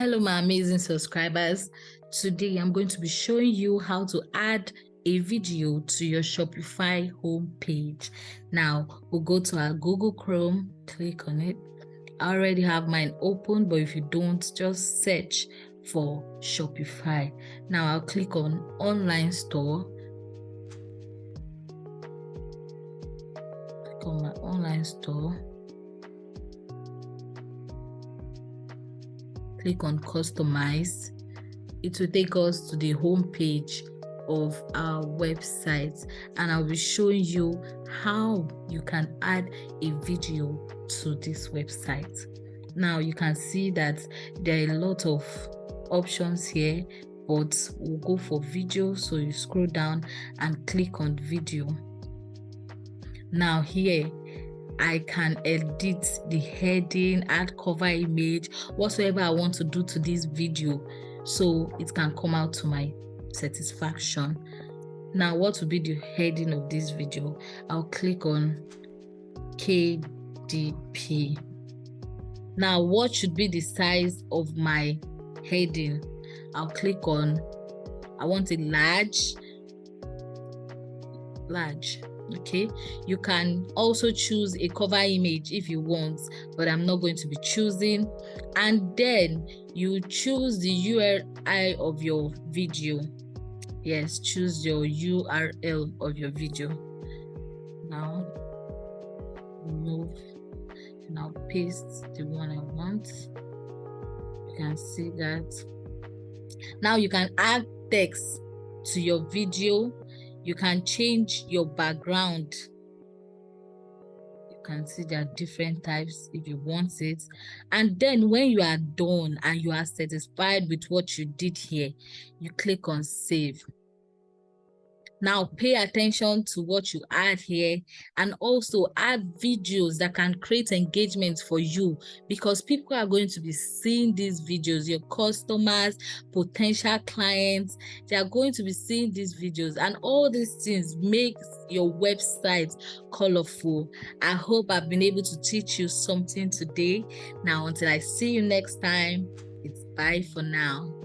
Hello, my amazing subscribers. Today, I'm going to be showing you how to add a video to your Shopify homepage. Now, we'll go to our Google Chrome, click on it. I already have mine open, but if you don't, just search for Shopify. Now, I'll click on Online Store. Click on my online store. Click on Customize. It will take us to the home page of our website, and I'll be showing you how you can add a video to this website. Now you can see that there are a lot of options here, but we'll go for video. So you scroll down and click on video. Now here I can edit the heading, add cover image, whatsoever I want to do to this video, so it can come out to my satisfaction. Now, what will be the heading of this video? I'll click on KDP. Now, what should be the size of my heading? I'll click on, I want it large. Okay, you can also choose a cover image if you want, but I'm not going to be choosing. And then you choose the URL of your video. Yes, choose your URL of your video. Now remove and I'll paste the one I want. You can see that. Now you can add text to your video. You can change your background. You can see there are different types if you want it. And then when you are done and you are satisfied with what you did here, you click on save. Now pay attention to what you add here, and also add videos that can create engagement for you, because people are going to be seeing these videos. Your customers, potential clients, they are going to be seeing these videos, and all these things make your website colorful. I hope I've been able to teach you something today. Now, until I see you next time, it's bye for now.